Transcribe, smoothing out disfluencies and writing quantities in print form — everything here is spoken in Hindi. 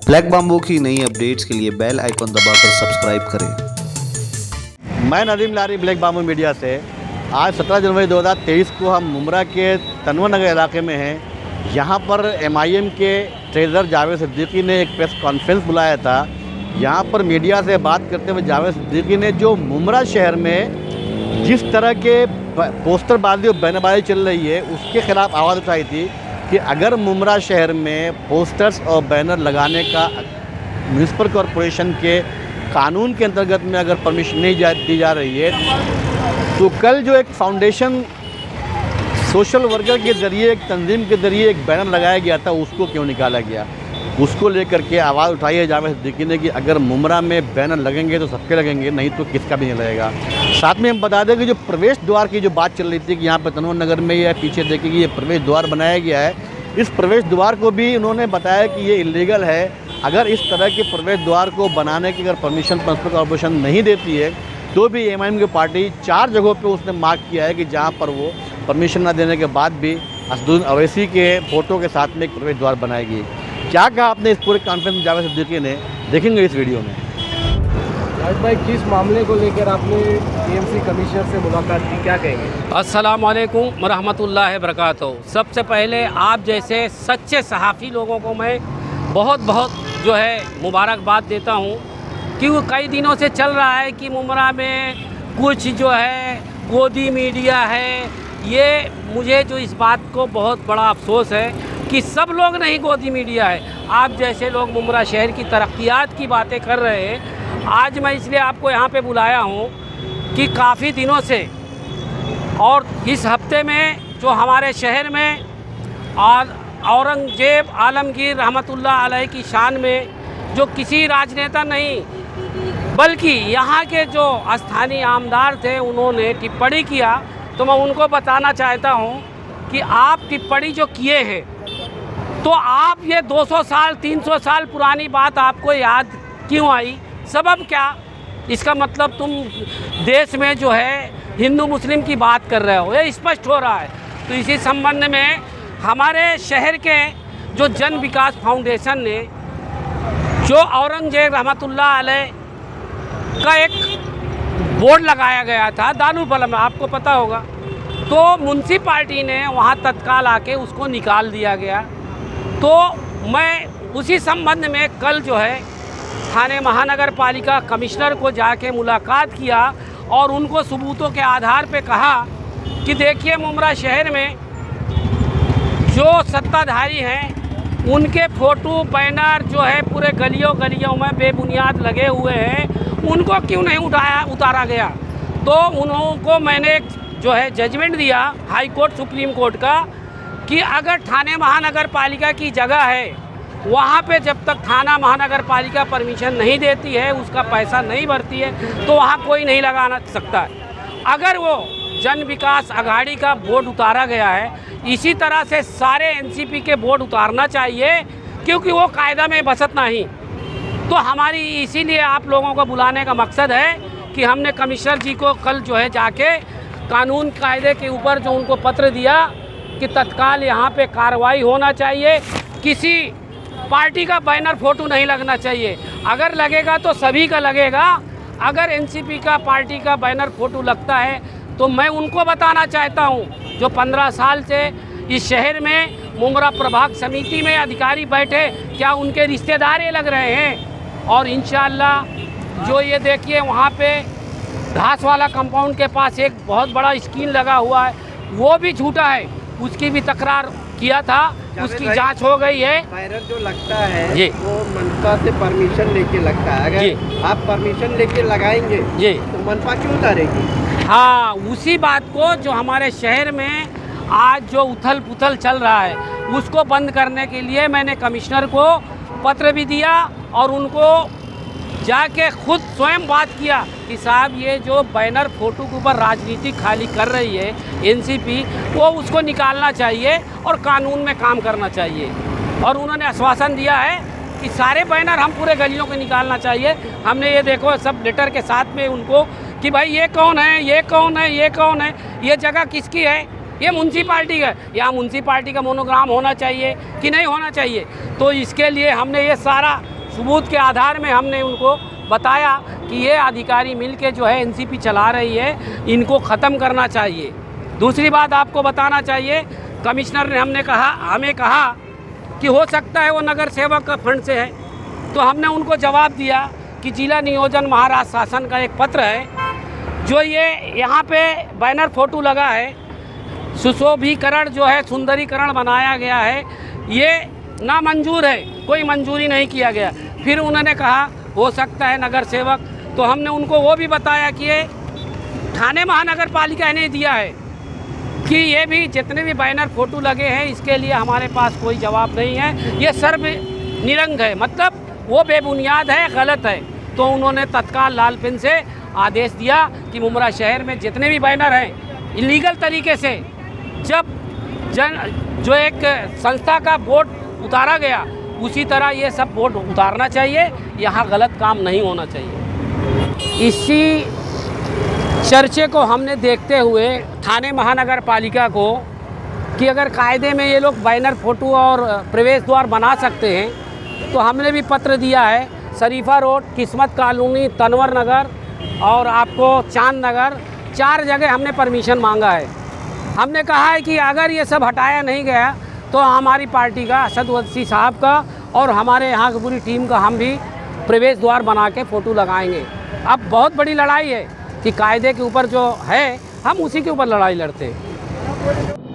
ब्लैक बाम्बू की नई अपडेट्स के लिए बेल आइकॉन दबाकर सब्सक्राइब करें। मैं नदीम लारी ब्लैक बाम्बू मीडिया से। आज 17 जनवरी 2023 को हम मुमरा के तनवर नगर इलाके में हैं। यहाँ पर MIM के ट्रेजर जावेद सिद्दीकी ने एक प्रेस कॉन्फ्रेंस बुलाया था। यहाँ पर मीडिया से बात करते हुए जावेद सिद्दीकी ने जो मुमरा शहर में जिस तरह के पोस्टरबाजी और बैनरबाजी चल रही है उसके ख़िलाफ़ आवाज़ उठाई थी कि अगर मुमरा शहर में पोस्टर्स और बैनर लगाने का म्यूनिसिपल कॉरपोरेशन के कानून के अंतर्गत में अगर परमिशन नहीं दी जा रही है तो कल जो एक फाउंडेशन सोशल वर्कर के ज़रिए एक तंजीम के ज़रिए एक बैनर लगाया गया था उसको क्यों निकाला गया, उसको लेकर के आवाज़ उठाई है जावेद सिद्दीकी ने कि अगर मुमरा में बैनर लगेंगे तो सबके लगेंगे, नहीं तो किसका भी नहीं लगेगा। साथ में हम बता दें कि जो प्रवेश द्वार की जो बात चल रही थी कि यहाँ पर तनवर नगर में ये पीछे देखेंगे ये प्रवेश द्वार बनाया गया है, इस प्रवेश द्वार को भी उन्होंने बताया कि ये इलीगल है। अगर इस तरह के प्रवेश द्वार को बनाने की अगर परमिशन म्युनिसिपल कॉर्पोरेशन नहीं देती है तो भी MIM की पार्टी 4 जगहों पे उसने मार्क किया है कि जहाँ पर वो परमिशन न देने के बाद भी असदुद्दीन अवैसी के फ़ोटो के साथ में एक प्रवेश द्वार बनाएगी। क्या कहा आपने इस पूरे कॉन्फ्रेंस में जावेद सिद्दीकी ने, देखेंगे इस वीडियो में। राज भाई, किस मामले को लेकर आपने TMC कमिश्नर से मुलाकात की, क्या कहेंगे? अस्सलाम वालेकुम वरहमतुल्लाहि वबरकातुहू। सबसे पहले आप जैसे सच्चे सहाफ़ी लोगों को मैं बहुत जो है मुबारकबाद देता हूँ कि वो कई दिनों से चल रहा है कि मुमरा में कुछ जो है गोदी मीडिया है। ये मुझे जो इस बात को बहुत बड़ा अफसोस है कि सब लोग नहीं गोदी मीडिया है। आप जैसे लोग मुमरा शहर की तरक्कियात की बातें कर रहे हैं। आज मैं इसलिए आपको यहाँ पे बुलाया हूँ कि काफ़ी दिनों से और इस हफ्ते में जो हमारे शहर में और औरंगजेब आलमगीर रहमतुल्लाह अलैह की शान में जो किसी राजनेता नहीं बल्कि यहाँ के जो स्थानीय आमदार थे उन्होंने टिप्पणी किया, तो मैं उनको बताना चाहता हूँ कि आप टिप्पणी जो किए हैं तो आप ये 200 साल 300 साल पुरानी बात आपको याद क्यों आई, सबब क्या? इसका मतलब तुम देश में जो है हिंदू मुस्लिम की बात कर रहे हो, ये स्पष्ट हो रहा है। तो इसी संबंध में हमारे शहर के जो जन विकास फाउंडेशन ने जो औरंगजेब रहमतुल्लाह अलैह का एक बोर्ड लगाया गया था दारुल फलम में, आपको पता होगा, तो म्युनिसिपालिटी ने वहाँ तत्काल आके उसको निकाल दिया गया। तो मैं उसी संबंध में कल जो है थाने महानगर पालिका कमिश्नर को जाके मुलाकात किया और उनको सबूतों के आधार पे कहा कि देखिए मुमरा शहर में जो सत्ताधारी हैं उनके फ़ोटो बैनर जो है पूरे गलियों में बेबुनियाद लगे हुए हैं, उनको क्यों नहीं उतारा गया। तो उनको मैंने जो है जजमेंट दिया हाई कोर्ट सुप्रीम कोर्ट का कि अगर थाने महानगर पालिका की जगह है वहाँ पे जब तक थाना महानगर पालिका परमिशन नहीं देती है, उसका पैसा नहीं भरती है, तो वहाँ कोई नहीं लगाना सकता है। अगर वो जन विकास अघाड़ी का बोर्ड उतारा गया है, इसी तरह से सारे NCP के बोर्ड उतारना चाहिए क्योंकि वो कायदा में बसत नहीं। तो हमारी इसीलिए आप लोगों को बुलाने का मकसद है कि हमने कमिश्नर जी को कल जो है जाके कानून कायदे के ऊपर जो उनको पत्र दिया कि तत्काल यहाँ पे कार्रवाई होना चाहिए, किसी पार्टी का बैनर फ़ोटो नहीं लगना चाहिए। अगर लगेगा तो सभी का लगेगा। अगर NCP का पार्टी का बैनर फ़ोटो लगता है तो मैं उनको बताना चाहता हूँ जो 15 साल से इस शहर में मुमरा प्रभाग समिति में अधिकारी बैठे, क्या उनके रिश्तेदार ये लग रहे हैं? और इंशाअल्लाह जो ये देखिए वहाँ पे घास वाला कंपाउंड के पास एक बहुत बड़ा स्क्रीन लगा हुआ है, वो भी झूठा है, उसकी भी तकरार किया था, उसकी जांच हो गई है। बैनर जो लगता है वो मनपा से परमिशन लेके लगता है, अगर आप परमिशन लेके लगाएंगे तो मनपा क्यों उतारेगी? हाँ, उसी बात को जो हमारे शहर में आज जो उथल पुथल चल रहा है उसको बंद करने के लिए मैंने कमिश्नर को पत्र भी दिया और उनको जाके खुद स्वयं बात किया कि साहब ये जो बैनर फ़ोटो के ऊपर राजनीति खाली कर रही है NCP, वो उसको निकालना चाहिए और कानून में काम करना चाहिए। और उन्होंने आश्वासन दिया है कि सारे बैनर हम पूरे गलियों को निकालना चाहिए। हमने ये देखो सब लेटर के साथ में उनको कि भाई ये कौन है, ये कौन है, ये कौन है, ये जगह किसकी है, ये म्युनिसिपालिटी का, यहाँ म्युनिसिपालिटी का मोनोग्राम होना चाहिए कि नहीं होना चाहिए। तो इसके लिए हमने ये सारा सबूत के आधार में हमने उनको बताया कि ये अधिकारी मिलके जो है एनसीपी चला रही है, इनको ख़त्म करना चाहिए। दूसरी बात आपको बताना चाहिए, कमिश्नर ने हमें कहा कि हो सकता है वो नगर सेवक का फंड से है, तो हमने उनको जवाब दिया कि जिला नियोजन महाराष्ट्र शासन का एक पत्र है, जो ये यहाँ पे बैनर फोटो लगा है, सुशोभीकरण जो है सुंदरीकरण बनाया गया है, ये नामंजूर है, कोई मंजूरी नहीं किया गया। फिर उन्होंने कहा हो सकता है नगर सेवक, तो हमने उनको वो भी बताया कि ये ठाणे महानगर पालिका ने दिया है कि ये भी जितने भी बैनर फोटो लगे हैं इसके लिए हमारे पास कोई जवाब नहीं है, ये सर्व निरंग है, मतलब वो बेबुनियाद है, गलत है। तो उन्होंने तत्काल लाल पेन से आदेश दिया कि मुमरा शहर में जितने भी बैनर हैं इलीगल तरीके से जो एक संस्था का बोर्ड उतारा गया उसी तरह ये सब बोर्ड उतारना चाहिए, यहाँ गलत काम नहीं होना चाहिए। इसी चर्चे को हमने देखते हुए ठाणे महानगर पालिका को कि अगर कायदे में ये लोग बैनर फोटो और प्रवेश द्वार बना सकते हैं तो हमने भी पत्र दिया है। शरीफा रोड, किस्मत कॉलोनी, तनवर नगर और आपको चांद नगर, 4 जगह हमने परमिशन मांगा है। हमने कहा है कि अगर ये सब हटाया नहीं गया तो हमारी पार्टी का, असद ओवैसी साहब का और हमारे यहाँ की पूरी टीम का हम भी प्रवेश द्वार बना के फ़ोटो लगाएंगे। अब बहुत बड़ी लड़ाई है कि कायदे के ऊपर जो है हम उसी के ऊपर लड़ाई लड़ते हैं।